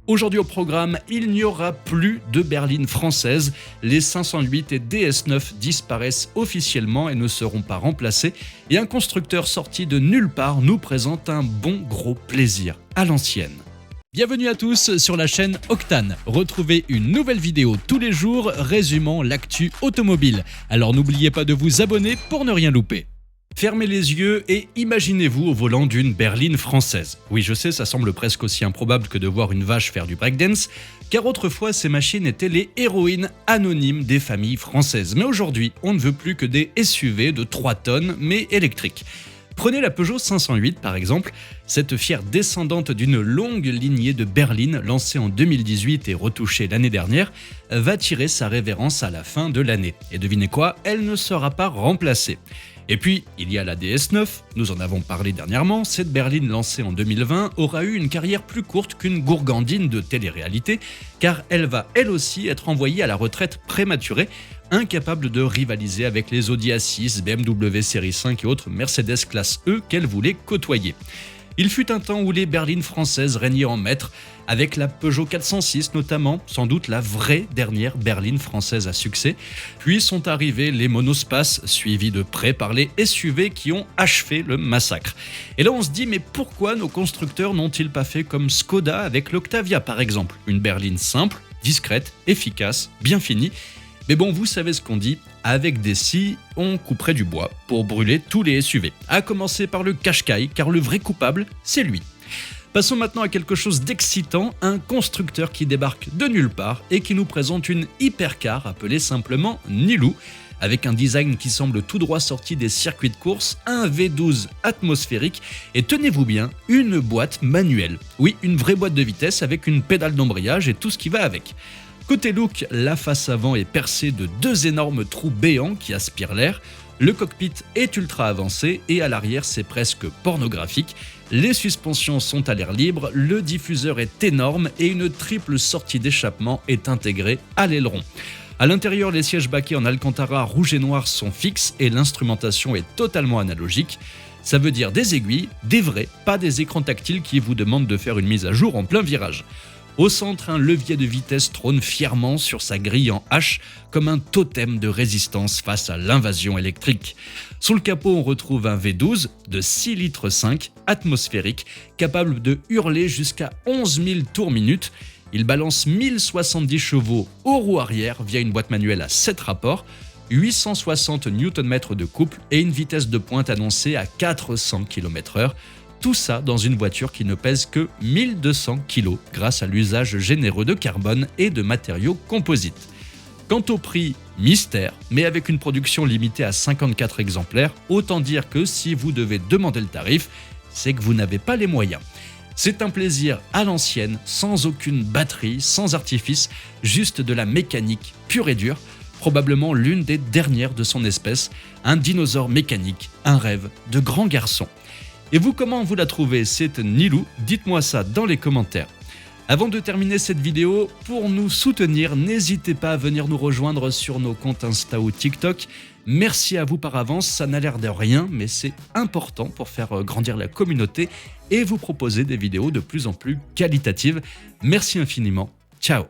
Aujourd'hui au programme, il n'y aura plus de berline française. Les 508 et DS9 disparaissent officiellement et ne seront pas remplacés. Et un constructeur sorti de nulle part nous présente un bon gros plaisir à l'ancienne. Bienvenue à tous sur la chaîne Octane. Retrouvez une nouvelle vidéo tous les jours résumant l'actu automobile. Alors n'oubliez pas de vous abonner pour ne rien louper. Fermez les yeux et imaginez-vous au volant d'une berline française. Oui, je sais, ça semble presque aussi improbable que de voir une vache faire du breakdance, car autrefois ces machines étaient les héroïnes anonymes des familles françaises. Mais aujourd'hui, on ne veut plus que des SUV de 3 tonnes, mais électriques. Prenez la Peugeot 508 par exemple, cette fière descendante d'une longue lignée de berlines lancée en 2018 et retouchée l'année dernière, va tirer sa révérence à la fin de l'année. Et devinez quoi, elle ne sera pas remplacée. Et puis, il y a la DS9, nous en avons parlé dernièrement, cette berline lancée en 2020 aura eu une carrière plus courte qu'une gourgandine de télé-réalité, car elle va elle aussi être envoyée à la retraite prématurée, incapable de rivaliser avec les Audi A6, BMW Série 5 et autres Mercedes classe E qu'elle voulait côtoyer. Il fut un temps où les berlines françaises régnaient en maître, avec la Peugeot 406 notamment, sans doute la vraie dernière berline française à succès. Puis sont arrivés les monospaces, suivis de près par les SUV qui ont achevé le massacre. Et là on se dit, mais pourquoi nos constructeurs n'ont-ils pas fait comme Skoda avec l'Octavia par exemple? Une berline simple, discrète, efficace, bien finie. Mais bon, vous savez ce qu'on dit, avec des scies, on couperait du bois pour brûler tous les SUV. À commencer par le Qashqai, car le vrai coupable, c'est lui. Passons maintenant à quelque chose d'excitant, un constructeur qui débarque de nulle part et qui nous présente une hypercar appelée simplement Nilou, avec un design qui semble tout droit sorti des circuits de course, un V12 atmosphérique et tenez-vous bien, une boîte manuelle. Oui, une vraie boîte de vitesse avec une pédale d'embrayage et tout ce qui va avec. Côté look, la face avant est percée de 2 énormes trous béants qui aspirent l'air, le cockpit est ultra avancé et à l'arrière c'est presque pornographique, les suspensions sont à l'air libre, le diffuseur est énorme et une triple sortie d'échappement est intégrée à l'aileron. À l'intérieur, les sièges baquets en Alcantara rouge et noir sont fixes et l'instrumentation est totalement analogique. Ça veut dire des aiguilles, des vrais, pas des écrans tactiles qui vous demandent de faire une mise à jour en plein virage. Au centre, un levier de vitesse trône fièrement sur sa grille en H comme un totem de résistance face à l'invasion électrique. Sous le capot, on retrouve un V12 de 6,5 litres atmosphérique capable de hurler jusqu'à 11 000 tours minute. Il balance 1070 chevaux aux roues arrière via une boîte manuelle à 7 rapports, 860 Nm de couple et une vitesse de pointe annoncée à 400 km/h. Tout ça dans une voiture qui ne pèse que 1200 kg grâce à l'usage généreux de carbone et de matériaux composites. Quant au prix, mystère, mais avec une production limitée à 54 exemplaires, autant dire que si vous devez demander le tarif, c'est que vous n'avez pas les moyens. C'est un plaisir à l'ancienne, sans aucune batterie, sans artifice, juste de la mécanique pure et dure, probablement l'une des dernières de son espèce, un dinosaure mécanique, un rêve de grand garçon. Et vous, comment vous la trouvez, cette Nilou? Dites-moi ça dans les commentaires. Avant de terminer cette vidéo, pour nous soutenir, n'hésitez pas à venir nous rejoindre sur nos comptes Insta ou TikTok. Merci à vous par avance, ça n'a l'air de rien, mais c'est important pour faire grandir la communauté et vous proposer des vidéos de plus en plus qualitatives. Merci infiniment, ciao!